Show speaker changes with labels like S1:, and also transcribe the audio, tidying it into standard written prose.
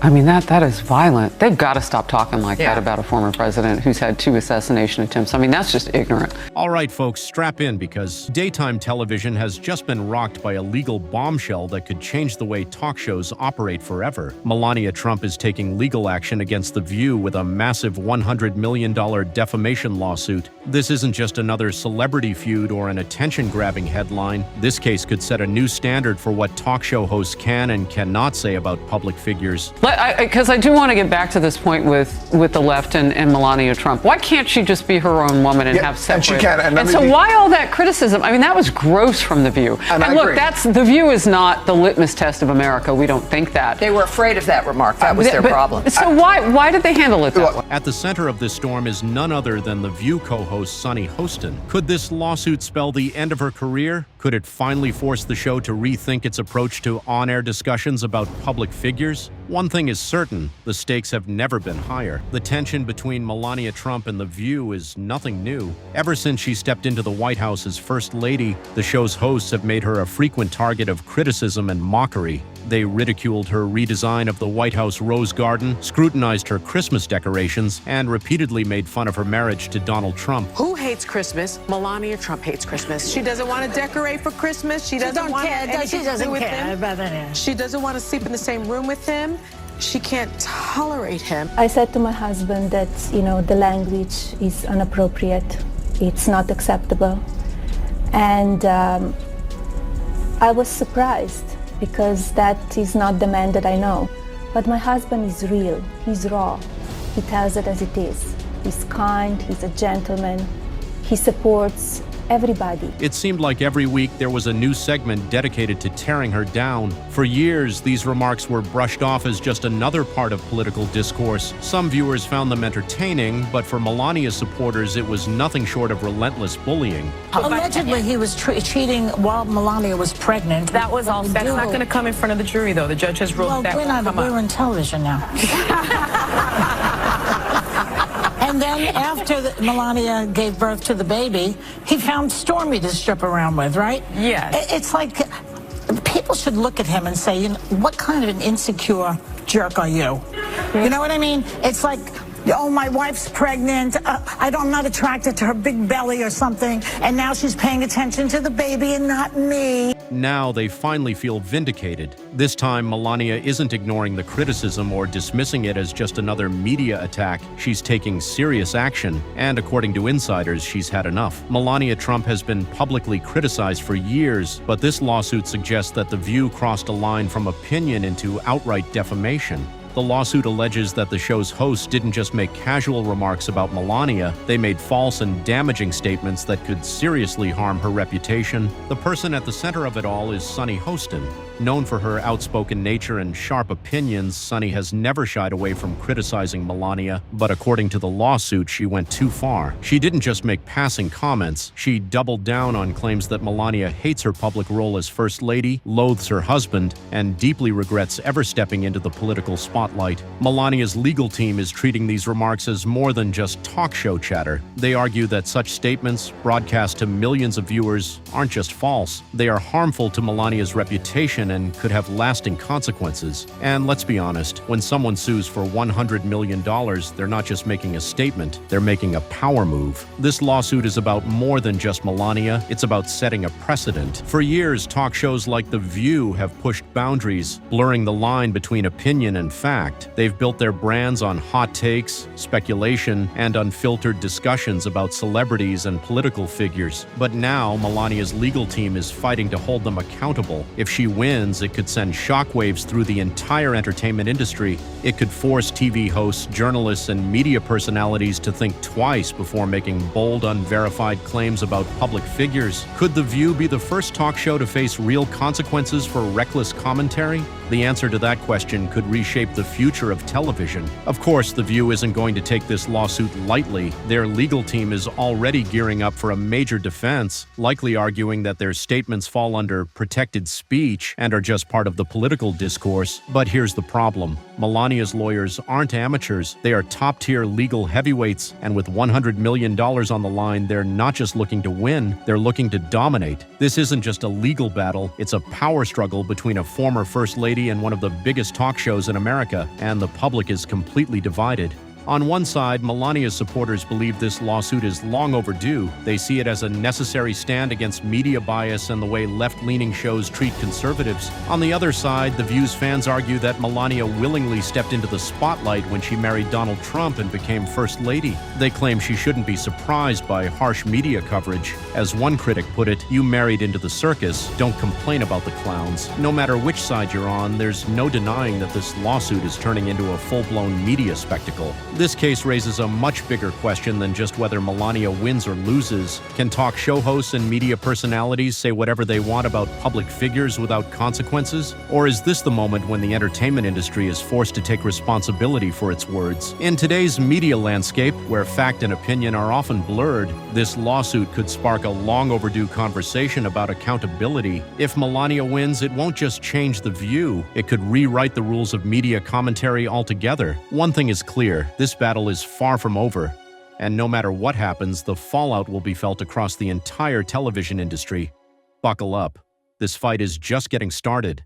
S1: I mean, that is violent. They've got to stop talking like that about a former president who's had 2 assassination attempts. I mean, that's just ignorant.
S2: All right, folks, strap in because daytime television has just been rocked by a legal bombshell that could change the way talk shows operate forever. Melania Trump is taking legal action against The View with a massive $100 million defamation lawsuit. This isn't just another celebrity feud or an attention-grabbing headline. This case could set a new standard for what talk show hosts can and cannot say about public figures.
S1: Because I do want to get back to this point with the left and Melania Trump. Why can't she just be her own woman and have separate?
S3: And she can.
S1: And so why all that criticism? I mean, that was gross from The View. And look, The View is not the litmus test of America. We don't think that.
S4: They were afraid of that remark. That was their problem.
S1: So why did they handle it that way?
S2: At the center of this storm is none other than The View co-host Sunny Hostin. Could this lawsuit spell the end of her career? Could it finally force the show to rethink its approach to on-air discussions about public figures? One thing is certain, the stakes have never been higher. The tension between Melania Trump and The View is nothing new. Ever since she stepped into the White House as First Lady, the show's hosts have made her a frequent target of criticism and mockery. They ridiculed her redesign of the White House Rose Garden, scrutinized her Christmas decorations, and repeatedly made fun of her marriage to Donald Trump.
S5: Who hates Christmas? Melania Trump hates Christmas. She doesn't want to decorate for Christmas. She doesn't want anything to do with him. She doesn't want to sleep in the same room with him. She can't tolerate him.
S6: I said to my husband that, the language is inappropriate. It's not acceptable. And I was surprised because that is not the man that I know. But my husband is real. He's raw. He tells it as it is. He's kind. He's a gentleman. He supports everybody.
S2: It seemed like every week there was a new segment dedicated to tearing her down. For years, these remarks were brushed off as just another part of political discourse. Some viewers found them entertaining, but for Melania's supporters, it was nothing short of relentless bullying.
S7: Allegedly, he was cheating while Melania was pregnant.
S5: That was all. That's not going to come in front of the jury, though. The judge has ruled that won't come up.
S7: We're on television now. And then after Melania gave birth to the baby, he found Stormy to strip around with, right?
S5: Yes.
S7: It's like people should look at him and say, what kind of an insecure jerk are you? You know what I mean? It's like, oh, my wife's pregnant. I'm not attracted to her big belly or something. And now she's paying attention to the baby and not me.
S2: Now they finally feel vindicated. This time, Melania isn't ignoring the criticism or dismissing it as just another media attack. She's taking serious action, and according to insiders, she's had enough. Melania Trump has been publicly criticized for years, but this lawsuit suggests that The View crossed a line from opinion into outright defamation. The lawsuit alleges that the show's hosts didn't just make casual remarks about Melania, they made false and damaging statements that could seriously harm her reputation. The person at the center of it all is Sunny Hostin. Known for her outspoken nature and sharp opinions, Sunny has never shied away from criticizing Melania, but according to the lawsuit, she went too far. She didn't just make passing comments, she doubled down on claims that Melania hates her public role as First Lady, loathes her husband, and deeply regrets ever stepping into the political spotlight. Melania's legal team is treating these remarks as more than just talk show chatter. They argue that such statements, broadcast to millions of viewers, aren't just false. They are harmful to Melania's reputation and could have lasting consequences. And let's be honest, when someone sues for $100 million, they're not just making a statement, they're making a power move. This lawsuit is about more than just Melania, it's about setting a precedent. For years, talk shows like The View have pushed boundaries, blurring the line between opinion and fact. They've built their brands on hot takes, speculation, and unfiltered discussions about celebrities and political figures. But now, Melania's legal team is fighting to hold them accountable. If she wins, it could send shockwaves through the entire entertainment industry. It could force TV hosts, journalists, and media personalities to think twice before making bold, unverified claims about public figures. Could The View be the first talk show to face real consequences for reckless commentary? The answer to that question could reshape the future of television. Of course, The View isn't going to take this lawsuit lightly. Their legal team is already gearing up for a major defense, likely arguing that their statements fall under protected speech and are just part of the political discourse. But here's the problem. Melania's lawyers aren't amateurs. They are top-tier legal heavyweights, and with $100 million on the line, they're not just looking to win, they're looking to dominate. This isn't just a legal battle, it's a power struggle between a former First Lady lady in one of the biggest talk shows in America, and the public is completely divided. On one side, Melania's supporters believe this lawsuit is long overdue. They see it as a necessary stand against media bias and the way left-leaning shows treat conservatives. On the other side, The View's fans argue that Melania willingly stepped into the spotlight when she married Donald Trump and became First Lady. They claim she shouldn't be surprised by harsh media coverage. As one critic put it, "You married into the circus, don't complain about the clowns." No matter which side you're on, there's no denying that this lawsuit is turning into a full-blown media spectacle. This case raises a much bigger question than just whether Melania wins or loses. Can talk show hosts and media personalities say whatever they want about public figures without consequences? Or is this the moment when the entertainment industry is forced to take responsibility for its words? In today's media landscape, where fact and opinion are often blurred, this lawsuit could spark a long overdue conversation about accountability. If Melania wins, it won't just change The View. It could rewrite the rules of media commentary altogether. One thing is clear. This battle is far from over, and no matter what happens, the fallout will be felt across the entire television industry. Buckle up. This fight is just getting started.